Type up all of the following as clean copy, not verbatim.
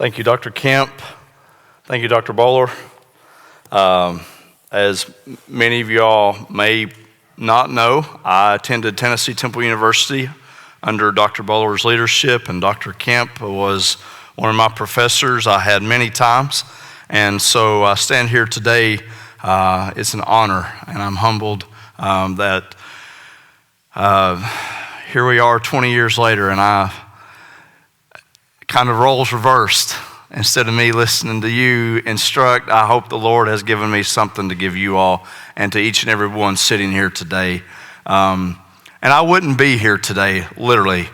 Thank you, Dr. Kemp. Thank you, Dr. Bowler. As many of y'all may not know, I attended Tennessee Temple University under Dr. Bowler's leadership, and Dr. Kemp was one of my professors I had many times. And so I stand here today. It's an honor, and I'm humbled that here we are 20 years later, and I kind of roles reversed. Instead of me listening to you instruct, I hope the Lord has given me something to give you all and to each and every one sitting here today. And I wouldn't be here today, literally,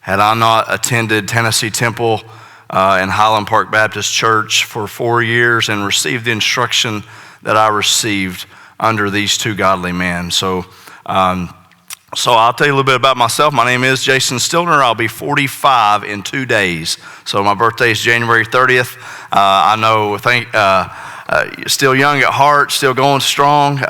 had I not attended Tennessee Temple and Highland Park Baptist Church for 4 years and received the instruction that I received under these two godly men. So I'll tell you a little bit about myself. My name is Jason Stiltner. I'll be 45 in 2 days. So my birthday is January 30th. I know, still young at heart, still going strong.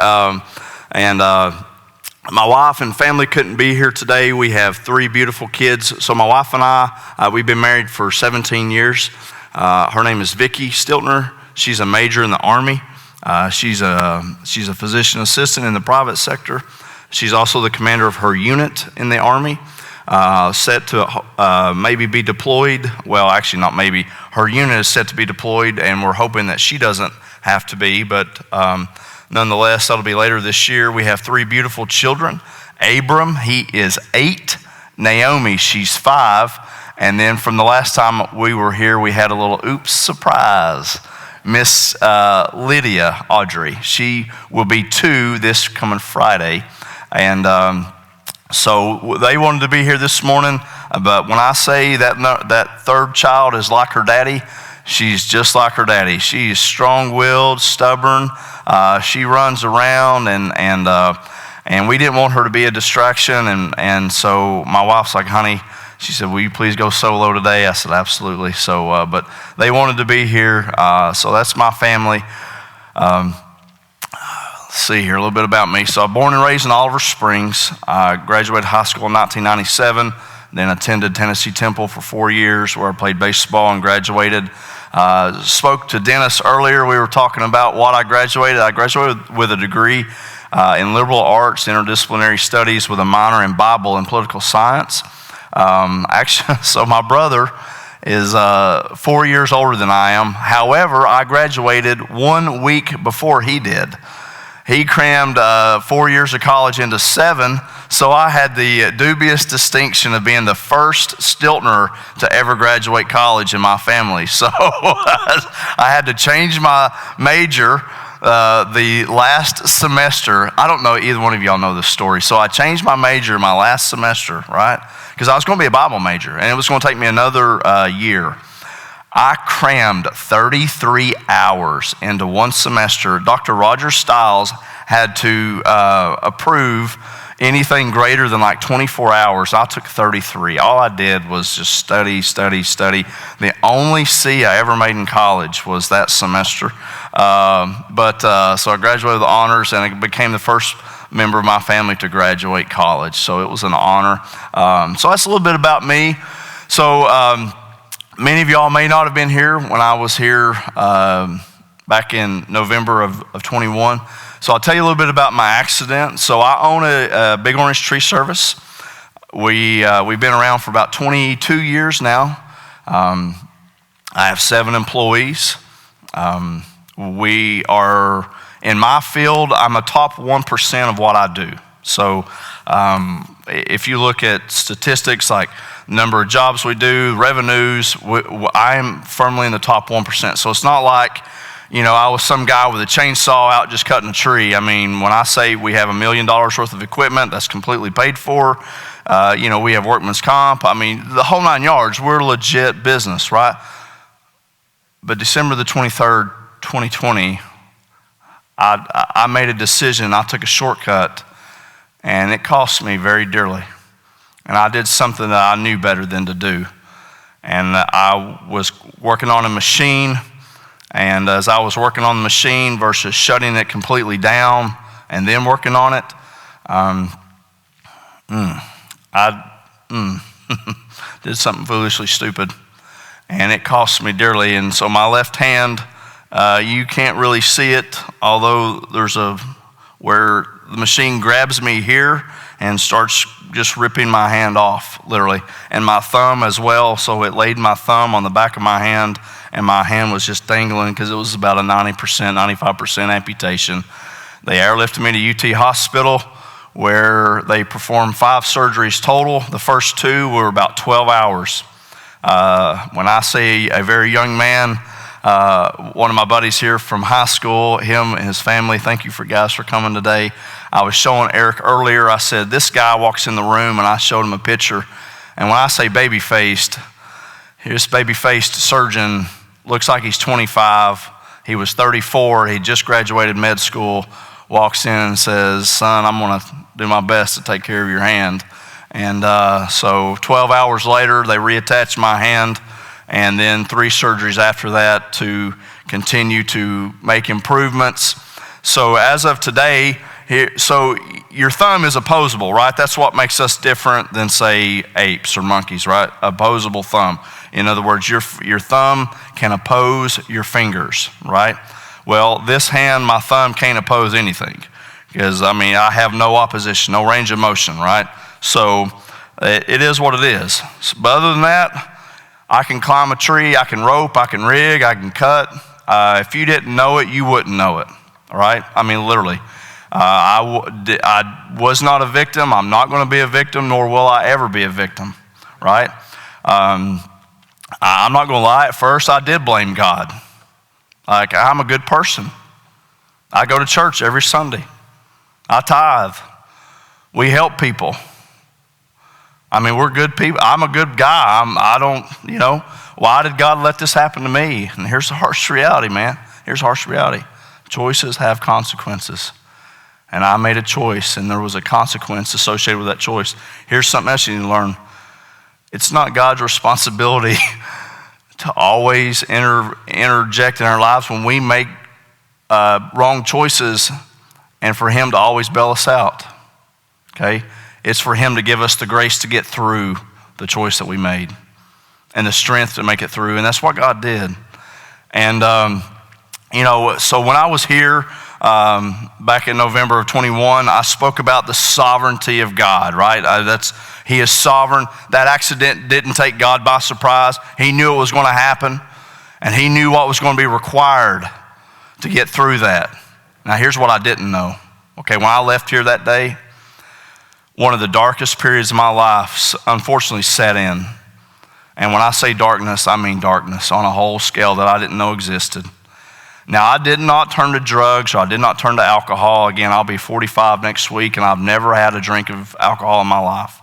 And my wife and family couldn't be here today. We have 3 beautiful kids. So my wife and I, we've been married for 17 years. Her name is Vicki Stiltner. She's a major in the Army. She's a physician assistant in the private sector. She's also the commander of her unit in the Army, set to maybe be deployed. Well, actually not maybe. Her unit is set to be deployed, and we're hoping that she doesn't have to be. But nonetheless, that'll be later this year. We have 3 beautiful children. Abram, he is 8. Naomi, she's 5. And then from the last time we were here, we had a little oops surprise. Miss Lydia Audrey. She will be 2 this coming Friday. And so they wanted to be here this morning, but when I say that third child is like her daddy, she's just like her daddy. She's strong-willed, stubborn. She runs around, and we didn't want her to be a distraction. And so my wife's like, honey, she said, will you please go solo today? I said, absolutely. So, but they wanted to be here, so that's my family. Let's see here, a little bit about me. So I was born and raised in Oliver Springs. I graduated high school in 1997, then attended Tennessee Temple for 4 years where I played baseball and graduated. Spoke to Dennis earlier. We were talking about what I graduated. I graduated with a degree in liberal arts, interdisciplinary studies with a minor in Bible and political science. Actually, so my brother is 4 years older than I am. However, I graduated 1 week before he did. He crammed 4 years of college into 7, so I had the dubious distinction of being the first Stiltner to ever graduate college in my family. So I had to change my major the last semester. I don't know, either one of y'all know this story. So I changed my major my last semester, right? Because I was going to be a Bible major, and it was going to take me another year. I crammed 33 hours into one semester. Dr. Roger Stiles had to approve anything greater than like 24 hours. I took 33. All I did was just study. The only C I ever made in college was that semester. So I graduated with honors, and I became the first member of my family to graduate college. So it was an honor. So that's a little bit about me. So many of y'all may not have been here when I was here back in November of 21. So I'll tell you a little bit about my accident. So I own a Big Orange Tree Service. We've been around for about 22 years now. I have 7 employees. We are, in my field, I'm a top 1% of what I do. So if you look at statistics like number of jobs we do, revenues, I am firmly in the top 1%. So it's not like, I was some guy with a chainsaw out just cutting a tree. I mean, when I say we have $1 million worth of equipment that's completely paid for, we have workman's comp. I mean, the whole 9 yards, we're a legit business, right? But December the 23rd, 2020, I made a decision. I took a shortcut, and it cost me very dearly. And I did something that I knew better than to do. And I was working on a machine, and as I was working on the machine versus shutting it completely down and then working on it, I did something foolishly stupid. and it cost me dearly. And so my left hand, you can't really see it, although there's where the machine grabs me here and starts just ripping my hand off, literally, and my thumb as well. So it laid my thumb on the back of my hand, and my hand was just dangling because it was about a 90%, 95% amputation. They airlifted me to UT Hospital, where they performed 5 surgeries total. The first 2 were about 12 hours. When I say a very young man, one of my buddies here from high school, him and his family, thank you guys for coming today. I was showing Eric earlier, I said, this guy walks in the room, and I showed him a picture. And when I say baby-faced, this baby-faced surgeon looks like he's 25. He was 34. He just graduated med school, walks in and says, son, I'm going to do my best to take care of your hand. And so 12 hours later, they reattached my hand, and then 3 surgeries after that to continue to make improvements. So as of today, so your thumb is opposable, right? That's what makes us different than, say, apes or monkeys, right? Opposable thumb. In other words, your thumb can oppose your fingers, right? Well, this hand, my thumb can't oppose anything because, I have no opposition, no range of motion, right? So it is what it is. But other than that, I can climb a tree, I can rope, I can rig, I can cut. If you didn't know it, you wouldn't know it, all right? Literally. I was not a victim. I'm not going to be a victim, nor will I ever be a victim, right? I'm not going to lie. At first, I did blame God. Like, I'm a good person. I go to church every Sunday. I tithe. We help people. We're good people. I'm a good guy. Why did God let this happen to me? And here's the harsh reality, man. Here's the harsh reality. Choices have consequences. And I made a choice, and there was a consequence associated with that choice. Here's something else you need to learn. It's not God's responsibility to always interject in our lives when we make wrong choices, and for him to always bail us out, okay? It's for him to give us the grace to get through the choice that we made and the strength to make it through, and that's what God did. And, so when I was here back in November of 21, I spoke about the sovereignty of God, right? He is sovereign. That accident didn't take God by surprise. He knew it was going to happen, and he knew what was going to be required to get through that. Now, here's what I didn't know. Okay, when I left here that day, one of the darkest periods of my life unfortunately set in. And when I say darkness, I mean darkness on a whole scale that I didn't know existed. Now, I did not turn to drugs, or I did not turn to alcohol. Again, I'll be 45 next week, and I've never had a drink of alcohol in my life.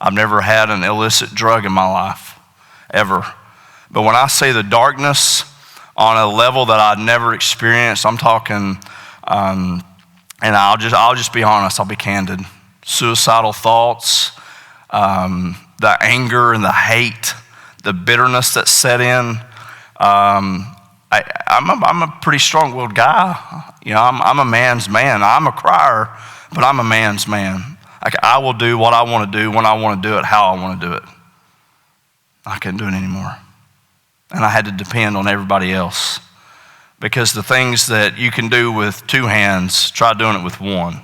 I've never had an illicit drug in my life, ever. But when I say the darkness on a level that I'd never experienced, I'm talking, and I'll just be honest, I'll be candid. Suicidal thoughts, the anger and the hate, the bitterness that set in. I'm a pretty strong-willed guy. I'm a man's man. I'm a crier, but I'm a man's man. I will do what I want to do when I want to do it, how I want to do it. I couldn't do it anymore. And I had to depend on everybody else. Because the things that you can do with 2 hands, try doing it with 1.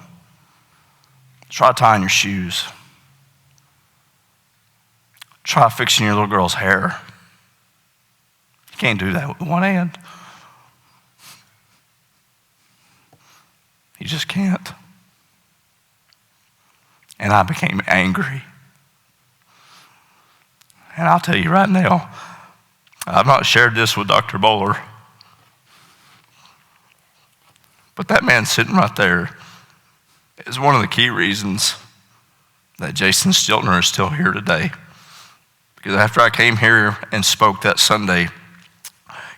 Try tying your shoes. Try fixing your little girl's hair. You can't do that with 1 hand. You just can't. And I became angry. And I'll tell you right now, I've not shared this with Dr. Bowler, but that man sitting right there is one of the key reasons that Jason Stiltner is still here today. Because after I came here and spoke that Sunday,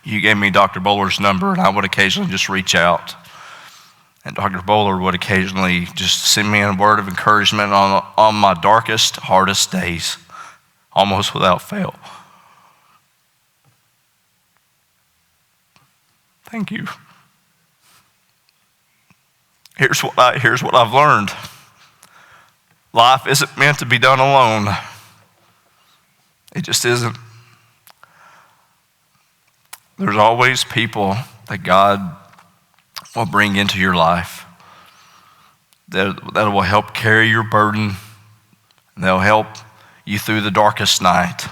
you gave me Dr. Bowler's number, and I would occasionally just reach out. And Dr. Bowler would occasionally just send me a word of encouragement on my darkest, hardest days, almost without fail. Thank you. Here's what I've learned. Life isn't meant to be done alone. It just isn't. There's always people that God will bring into your life that will help carry your burden. They'll help you through the darkest night.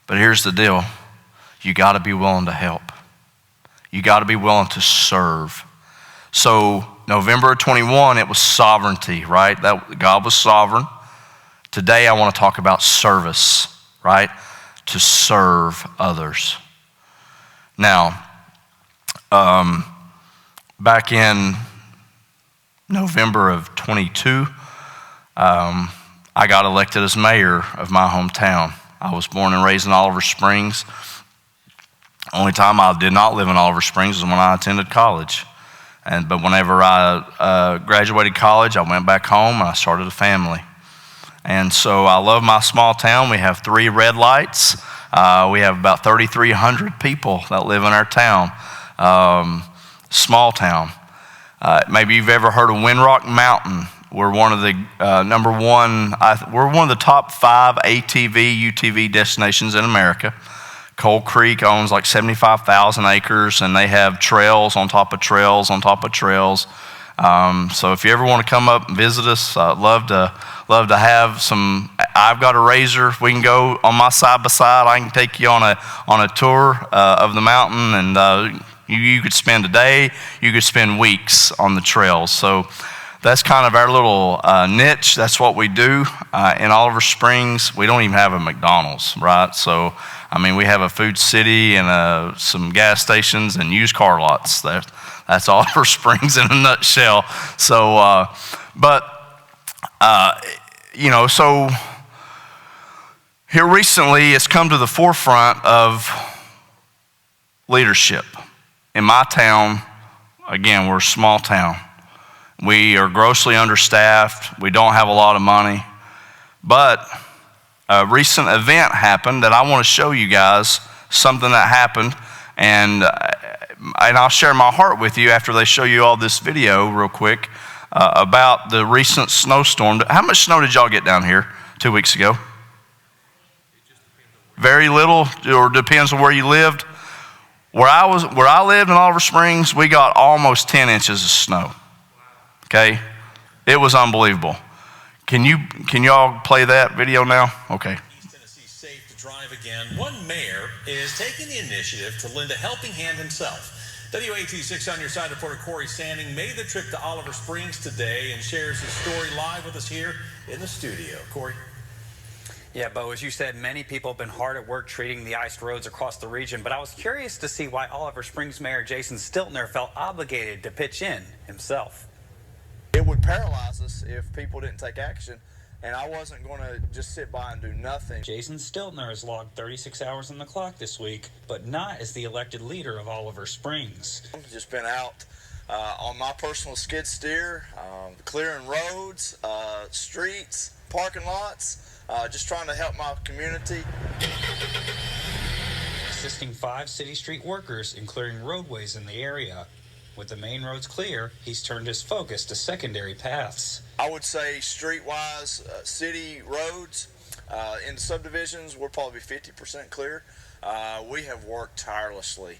But here's the deal. You got to be willing to help. You got to be willing to serve. So November of 21, it was sovereignty, right? That God was sovereign. Today I want to talk about service, right? To serve others. Now, back in November of 22, I got elected as mayor of my hometown. I was born and raised in Oliver Springs. Only time I did not live in Oliver Springs was when I attended college. But whenever I graduated college, I went back home and I started a family. And so I love my small town. We have 3 red lights. We have about 3,300 people that live in our town. Small town. Maybe you've ever heard of Windrock Mountain. We're one of the we're one of the top 5 ATV, UTV destinations in America. Coal Creek owns like 75,000 acres, and they have trails on top of trails on top of trails. So if you ever want to come up and visit us, I'd love to have some. I've got a razor. We can go on my side by side. I can take you on a tour of the mountain, and you could spend a day. You could spend weeks on the trails. So that's kind of our little niche. That's what we do in Oliver Springs. We don't even have a McDonald's, right? So, I mean, we have a food city and some gas stations and used car lots. That's Oliver Springs in a nutshell. So, so here recently it's come to the forefront of leadership. In my town, again, we're a small town. We are grossly understaffed. We don't have a lot of money. But a recent event happened that I want to show you guys, something that happened. And I'll share my heart with you after they show you all this video real quick about the recent snowstorm. How much snow did y'all get down here 2 weeks ago? Very little, or depends on where you lived. Where I lived in Oliver Springs, we got almost 10 inches of snow. Okay, it was unbelievable. Can y'all play that video now? Okay. East Tennessee safe to drive again. One mayor is taking the initiative to lend a helping hand himself. WAT6 on your side reporter Corey Sanding made the trip to Oliver Springs today and shares his story live with us here in the studio. Corey. Yeah, Bo, as you said, many people have been hard at work treating the iced roads across the region, but I was curious to see why Oliver Springs Mayor Jason Stiltner felt obligated to pitch in himself. It would paralyze us if people didn't take action, and I wasn't going to just sit by and do nothing. Jason Stiltner has logged 36 hours on the clock this week, but not as the elected leader of Oliver Springs. I've just been out on my personal skid steer, clearing roads, streets, parking lots, just trying to help my community. Assisting 5 city street workers in clearing roadways in the area. With the main roads clear, he's turned his focus to secondary paths. I would say street-wise, city roads, in the subdivisions, we're probably 50% clear. We have worked tirelessly.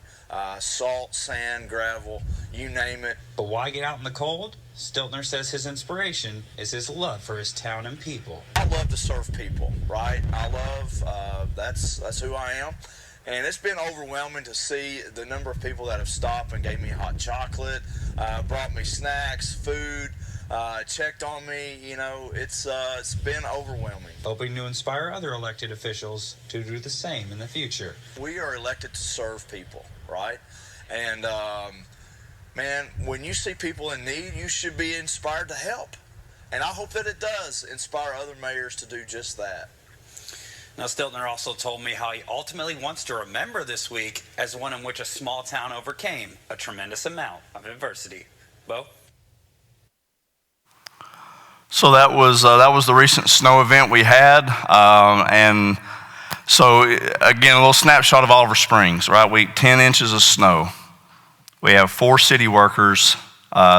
Salt, sand, gravel, you name it. But why get out in the cold? Stiltner says his inspiration is his love for his town and people. I love to serve people, right? I love, that's who I am. And it's been overwhelming to see the number of people that have stopped and gave me hot chocolate, brought me snacks, food, checked on me. You know, it's been overwhelming. Hoping to inspire other elected officials to do the same in the future. We are elected to serve people, right? And, man, when you see people in need, you should be inspired to help. And I hope that it does inspire other mayors to do just that. Now, Stiltner also told me how he ultimately wants to remember this week as one in which a small town overcame a tremendous amount of adversity. Bo? So that was the recent snow event we had, and so again, a little snapshot of Oliver Springs, right? 10 inches of snow. We have 4 city workers,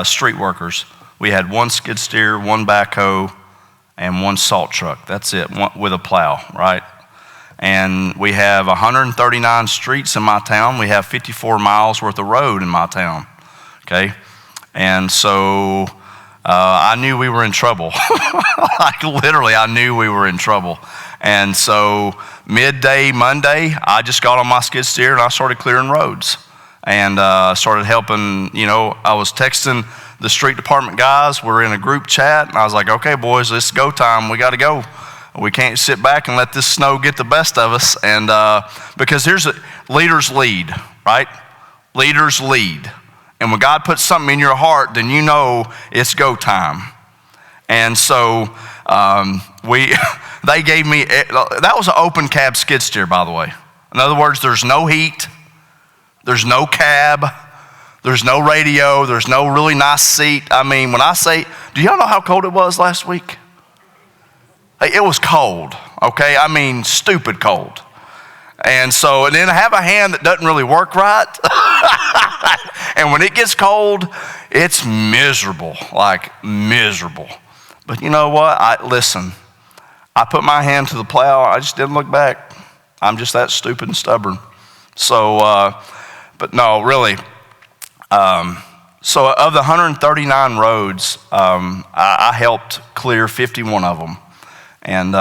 street workers. We had 1 skid steer, 1 backhoe, and 1 salt truck. That's it, with a plow, right? And we have 139 streets in my town. We have 54 miles worth of road in my town, okay? And so I knew we were in trouble. Like literally, I knew we were in trouble. And so midday Monday, I just got on my skid steer and I started clearing roads. And started helping, I was texting the street department guys. We're in a group chat. And I was like, okay, boys, it's go time. We got to go. We can't sit back and let this snow get the best of us. And because leaders lead, right? Leaders lead. And when God puts something in your heart, then you know it's go time. And so they gave me, that was an open cab skid steer, by the way. In other words, there's no heat, there's no cab, there's no radio, there's no really nice seat. I mean, when I say, do y'all know how cold it was last week? It was cold, okay? I mean, stupid cold. And then I have a hand that doesn't really work right. And when it gets cold, it's miserable, like miserable. But you know what? Listen, I put my hand to the plow. I just didn't look back. I'm just that stupid and stubborn. So, but no, really. So of the 139 roads, I helped clear 51 of them. And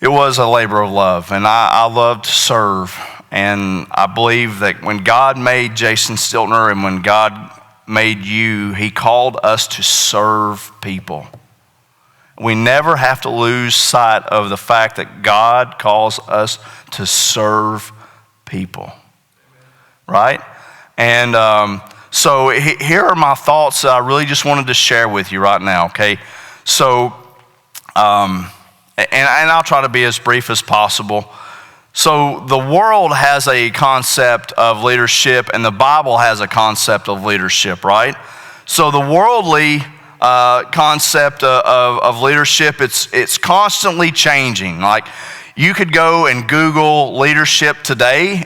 it was a labor of love, and I love to serve. And I believe that when God made Jason Stiltner and when God made you, he called us to serve people. We never have to lose sight of the fact that God calls us to serve people, right? And so here are my thoughts that I really just wanted to share with you right now, okay? So, and I'll try to be as brief as possible. So the world has a concept of leadership, and the Bible has a concept of leadership, right? So the worldly concept of leadership, it's constantly changing. Like you could go and Google leadership today,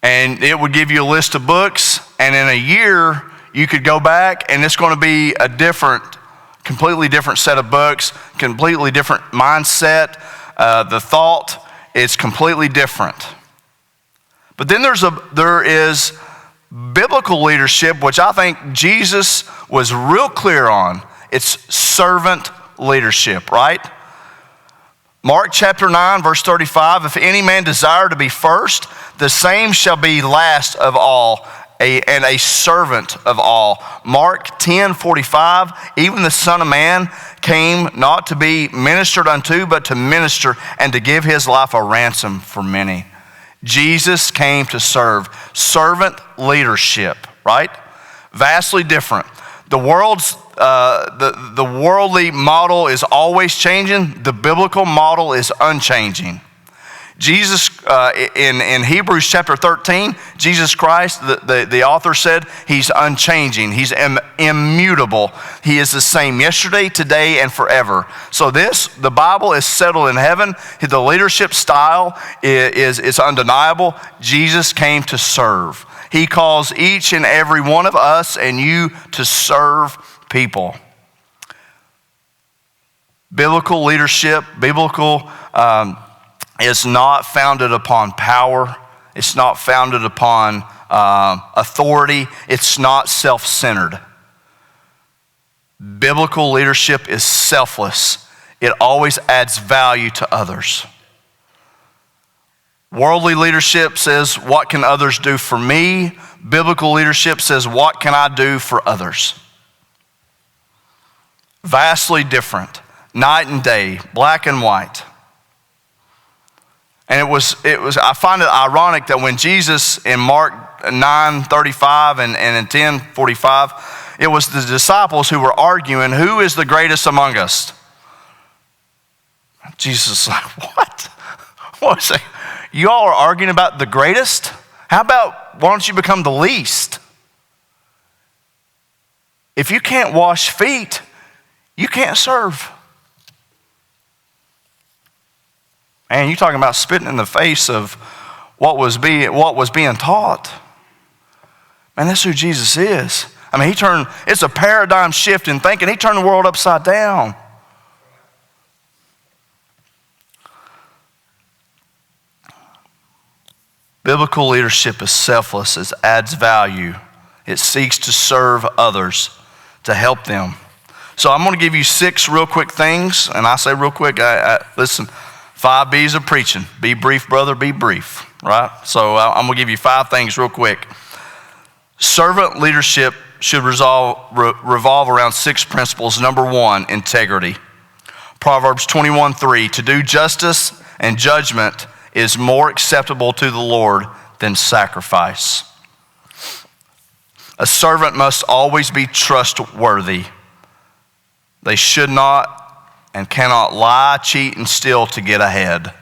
and it would give you a list of books, and in a year you could go back, and it's going to be a completely different set of books, completely different mindset. The thought is completely different. But then there is biblical leadership, which I think Jesus was real clear on. It's servant leadership, right? Mark chapter 9, verse 35, if any man desire to be first, the same shall be last of all, and a servant of all. Mark 10:45, even the Son of Man came not to be ministered unto, but to minister and to give his life a ransom for many. Jesus came to serve. Servant leadership, right? Vastly different. The world's the worldly model is always changing. The biblical model is unchanging. Jesus, in Hebrews chapter 13, Jesus Christ, the author said, he's unchanging. He's immutable. He is the same yesterday, today, and forever. So the Bible is settled in heaven. The leadership style is undeniable. Jesus came to serve. He calls each and every one of us and you to serve people. Biblical leadership, is not founded upon power. It's not founded upon authority. It's not self-centered. Biblical leadership is selfless. It always adds value to others. Worldly leadership says, what can others do for me? Biblical leadership says, what can I do for others? Vastly different. Night and day, black and white. And it was. I find it ironic that when Jesus in Mark 9:35 and in 10:45, it was the disciples who were arguing, who is the greatest among us? Jesus is like, what? What is it? You all are arguing about the greatest? How about, why don't you become the least? If you can't wash feet, you can't serve. Man, you're talking about spitting in the face of what was being taught. Man, that's who Jesus is. I mean, it's a paradigm shift in thinking. He turned the world upside down. Biblical leadership is selfless. It adds value. It seeks to serve others, to help them. So I'm going to give you 6 real quick things, and I say real quick, listen, 5 B's of preaching. Be brief, brother, be brief, right? So I'm going to give you 5 things real quick. Servant leadership should revolve around 6 principles. Number 1, integrity. Proverbs 21:3, to do justice and judgment is more acceptable to the Lord than sacrifice. A servant must always be trustworthy. They should not and cannot lie, cheat, and steal to get ahead.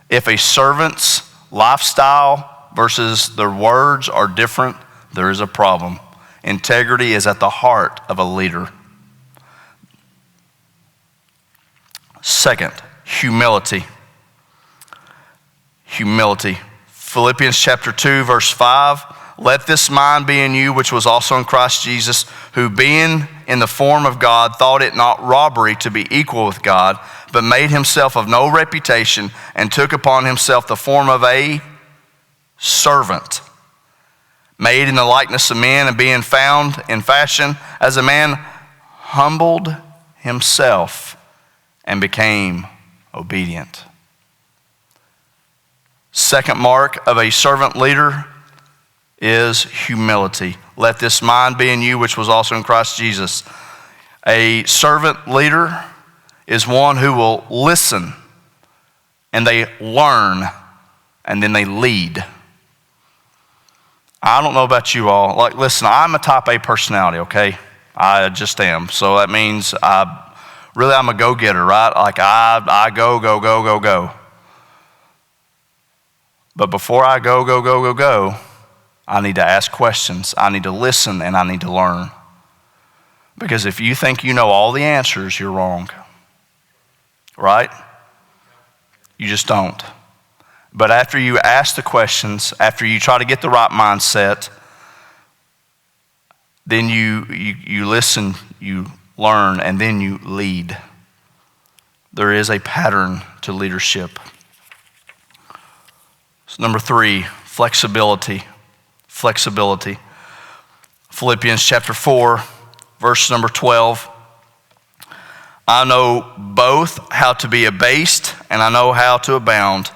If a servant's lifestyle versus their words are different, there is a problem. Integrity is at the heart of a leader. Second, humility. Humility. Philippians chapter 2, verse 5. Let this mind be in you, which was also in Christ Jesus, who being in the form of God, thought it not robbery to be equal with God, but made himself of no reputation, and took upon himself the form of a servant, made in the likeness of men, and being found in fashion as a man, humbled himself and became obedient. Second mark of a servant leader is humility. Let this mind be in you, which was also in Christ Jesus. A servant leader is one who will listen, and they learn, and then they lead. I don't know about you all. Like, listen, I'm a type A personality, okay? I just am. So that means I'm a go-getter, right? Like I go. But before I go, I need to ask questions. I need to listen, and I need to learn. Because if you think you know all the answers, you're wrong. Right? You just don't. But after you ask the questions, after you try to get the right mindset, then you listen, you learn, and then you lead. There is a pattern to leadership. So number 3, flexibility. Flexibility. Philippians chapter 4, verse number 12. I know both how to be abased and I know how to abound.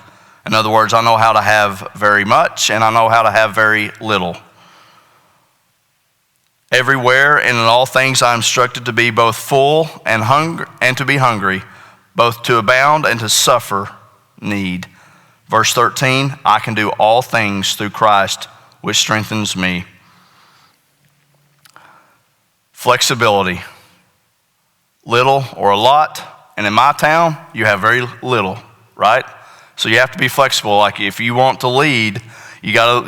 In other words, I know how to have very much and I know how to have very little. Everywhere and in all things I am instructed to be both full and to be hungry, both to abound and to suffer need. Verse 13, I can do all things through Christ, which strengthens me. Flexibility. Little or a lot. And in my town, you have very little, right? So you have to be flexible. Like if you want to lead, you gotta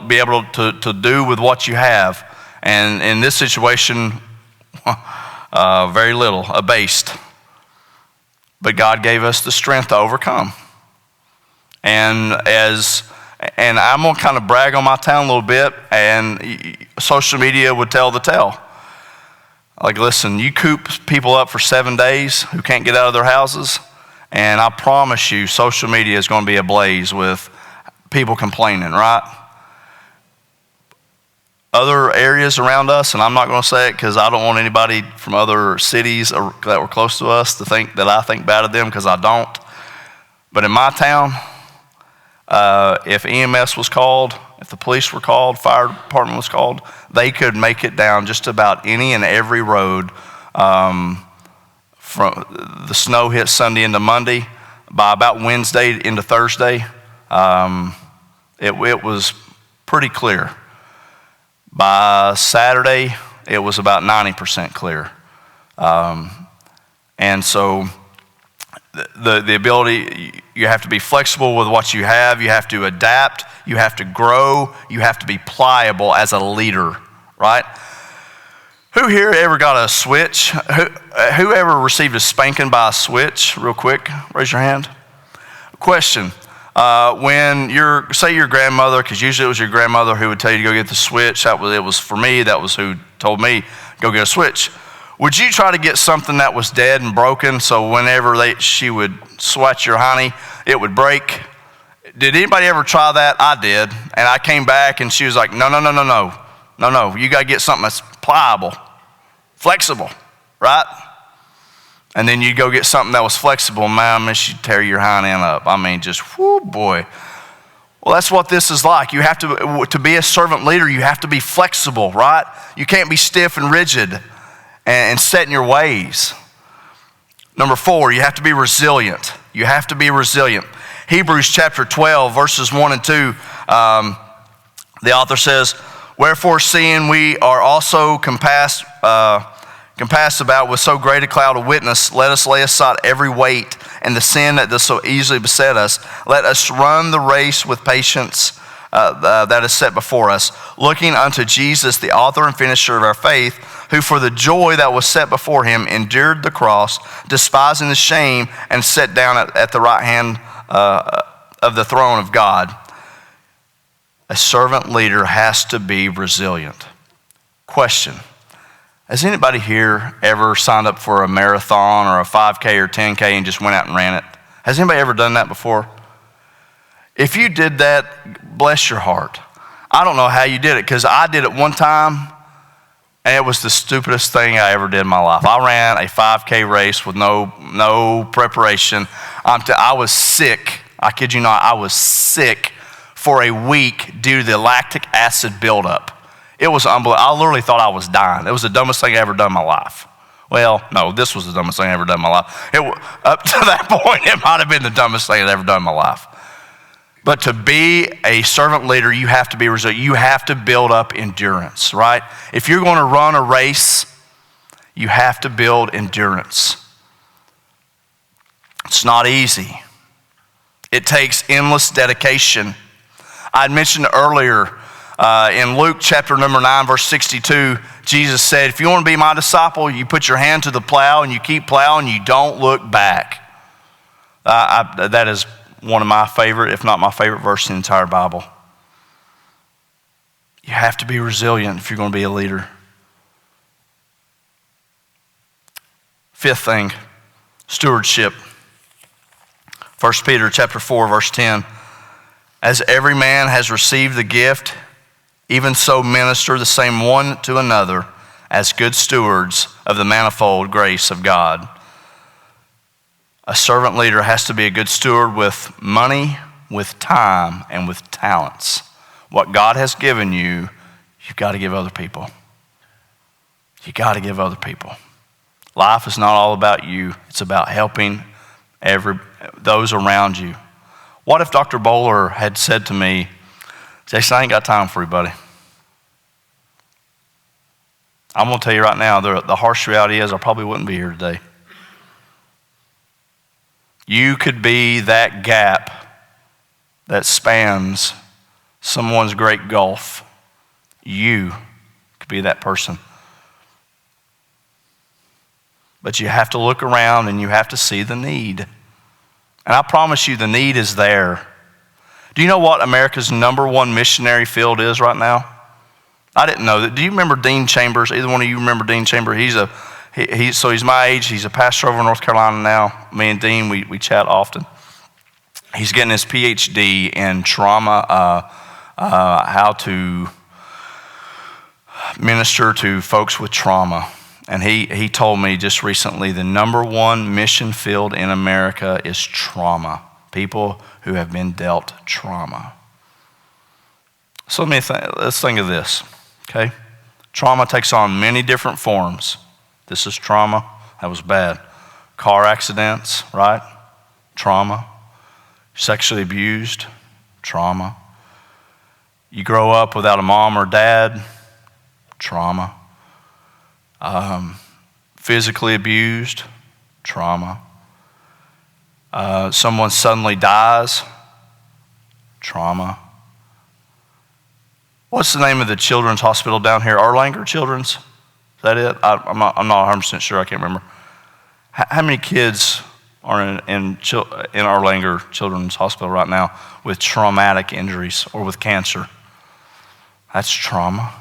be able to do with what you have. And in this situation, very little, abased. But God gave us the strength to overcome. And I'm going to kind of brag on my town a little bit, and social media would tell the tale. Like, listen, you coop people up for 7 days who can't get out of their houses, and I promise you social media is going to be ablaze with people complaining, right? Other areas around us, and I'm not going to say it because I don't want anybody from other cities that were close to us to think that I think bad of them, because I don't. But in my town, if EMS was called, if the police were called, fire department was called, they could make it down just about any and every road. From the snow hit Sunday into Monday. By about Wednesday into Thursday, it was pretty clear. By Saturday, it was about 90% clear. And so the ability, you have to be flexible with what you have. You have to adapt. You have to grow. You have to be pliable as a leader, right? Who here ever got a switch? Who ever received a spanking by a switch? Real quick, raise your hand. Question. When say your grandmother, because usually it was your grandmother who would tell you to go get the switch. It was for me. That was who told me, go get a switch. Would you try to get something that was dead and broken, so whenever she would swat your honey, it would break? Did anybody ever try that? I did. And I came back and she was like, no. You got to get something that's pliable, flexible, right? And then you go get something that was flexible, man, she'd tear your hind end up. I mean, just, whoo, boy. Well, that's what this is like. You have to be a servant leader, you have to be flexible, right? You can't be stiff and rigid and set in your ways. Number 4, you have to be resilient. You have to be resilient. Hebrews chapter 12, verses 1 and 2, the author says, wherefore, seeing we are also compassed about with so great a cloud of witness, let us lay aside every weight and the sin that does so easily beset us. Let us run the race with patience that is set before us, looking unto Jesus, the author and finisher of our faith, who for the joy that was set before him endured the cross, despising the shame, and sat down at the right hand of the throne of God. A servant leader has to be resilient. Question: has anybody here ever signed up for a marathon or a 5K or 10K and just went out and ran it? Has anybody ever done that before? If you did that, bless your heart. I don't know how you did it, because I did it one time, and it was the stupidest thing I ever did in my life. I ran a 5K race with no preparation. I was sick. I kid you not, I was sick for a week due to the lactic acid buildup. It was unbelievable. I literally thought I was dying. It was the dumbest thing I ever done in my life. Well, no, this was the dumbest thing I ever done in my life. Up to that point, it might have been the dumbest thing I'd ever done in my life. But to be a servant leader, you have to be resilient. You have to build up endurance, right? If you're going to run a race, you have to build endurance. It's not easy. It takes endless dedication. I mentioned earlier in Luke chapter number 9, verse 62, Jesus said, if you want to be my disciple, you put your hand to the plow and you keep plowing, you don't look back. That is one of my favorite, if not my favorite verse in the entire Bible. You have to be resilient if you're going to be a leader. 5th thing, stewardship. 1 Peter chapter 4, verse 10. As every man has received the gift, even so minister the same one to another as good stewards of the manifold grace of God. A servant leader has to be a good steward with money, with time, and with talents. What God has given you, you've got to give other people. You've got to give other people. Life is not all about you. It's about helping those around you. What if Dr. Bowler had said to me, Jason, I ain't got time for you, buddy. I'm going to tell you right now, the harsh reality is I probably wouldn't be here today. You could be that gap that spans someone's great gulf. You could be that person. But you have to look around and you have to see the need. And I promise you the need is there. Do you know what America's #1 missionary field is right now? I didn't know that. Do you remember Dean Chambers? Either one of you remember Dean Chambers? He's my age. He's a pastor over in North Carolina now. Me and Dean, we chat often. He's getting his PhD in trauma, how to minister to folks with trauma. And he told me just recently the #1 mission field in America is trauma. People who have been dealt trauma. So let's think of this, okay? Trauma takes on many different forms. This is trauma. That was bad. Car accidents, right? Trauma. Sexually abused. Trauma. You grow up without a mom or dad. Trauma. Physically abused. Trauma. Someone suddenly dies. Trauma. What's the name of the children's hospital down here? Erlanger Children's? Is that it? I'm not 100% sure. I can't remember. How many kids are in Erlanger Children's Hospital right now with traumatic injuries or with cancer? That's trauma,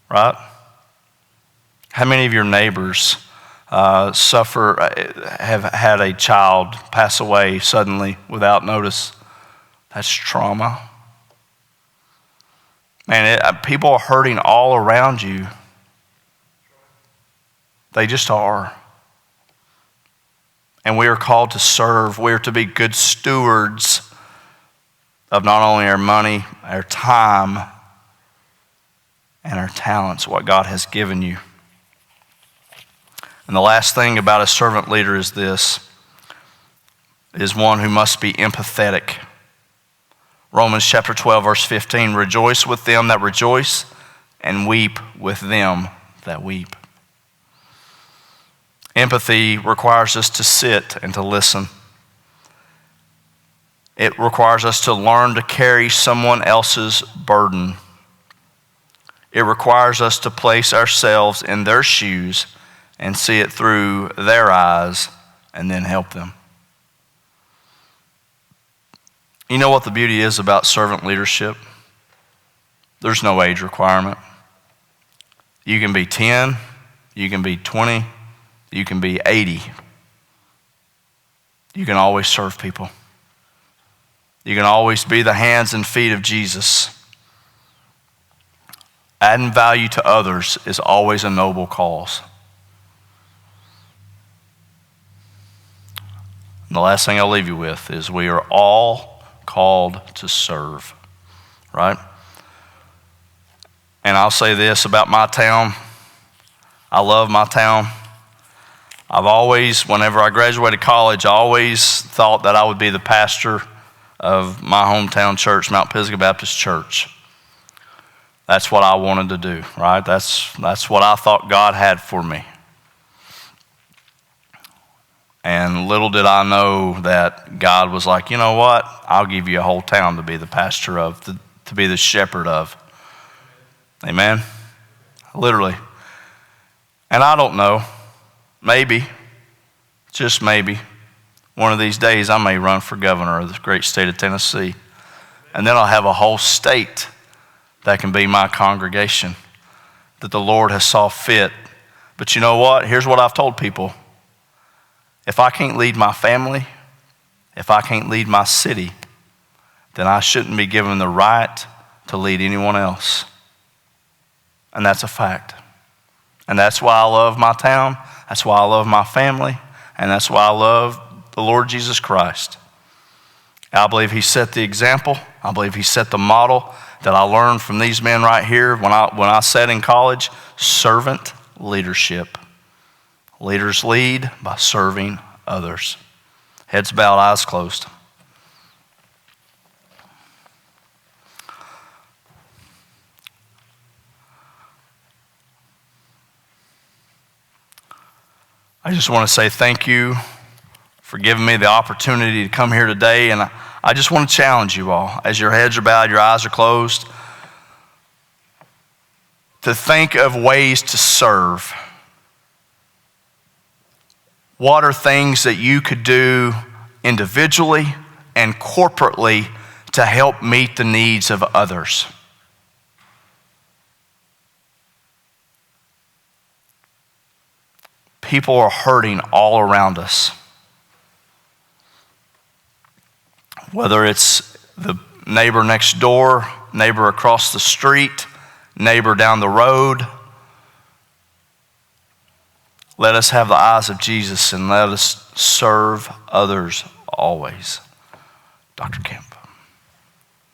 right? How many of your neighbors have had a child pass away suddenly without notice. That's trauma. Man, people are hurting all around you. They just are. And we are called to serve. We are to be good stewards of not only our money, our time, and our talents, what God has given you. And the last thing about a servant leader is this, is one who must be empathetic. Romans chapter 12, verse 15, rejoice with them that rejoice and weep with them that weep. Empathy requires us to sit and to listen. It requires us to learn to carry someone else's burden. It requires us to place ourselves in their shoes and see it through their eyes and then help them. You know what the beauty is about servant leadership? There's no age requirement. You can be 10, you can be 20, you can be 80. You can always serve people. You can always be the hands and feet of Jesus. Adding value to others is always a noble cause. And the last thing I'll leave you with is we are all called to serve, right? And I'll say this about my town. I love my town. I've always, whenever I graduated college, I always thought that I would be the pastor of my hometown church, Mount Pisgah Baptist Church. That's what I wanted to do, right? That's what I thought God had for me. And little did I know that God was like, you know what? I'll give you a whole town to be the pastor of, to be the shepherd of. Amen? Literally. And I don't know, maybe, just maybe, one of these days I may run for governor of the great state of Tennessee. And then I'll have a whole state that can be my congregation that the Lord has saw fit. But you know what? Here's what I've told people. If I can't lead my family, if I can't lead my city, then I shouldn't be given the right to lead anyone else. And that's a fact. And that's why I love my town. That's why I love my family. And that's why I love the Lord Jesus Christ. I believe he set the example. I believe he set the model that I learned from these men right here when I sat in college. Servant leadership. Leaders lead by serving others. Heads bowed, eyes closed. I just want to say thank you for giving me the opportunity to come here today. And I just want to challenge you all, as your heads are bowed, your eyes are closed, to think of ways to serve. What are things that you could do individually and corporately to help meet the needs of others? People are hurting all around us. Whether it's the neighbor next door, neighbor across the street, neighbor down the road. Let us have the eyes of Jesus and let us serve others always. Dr. Kemp.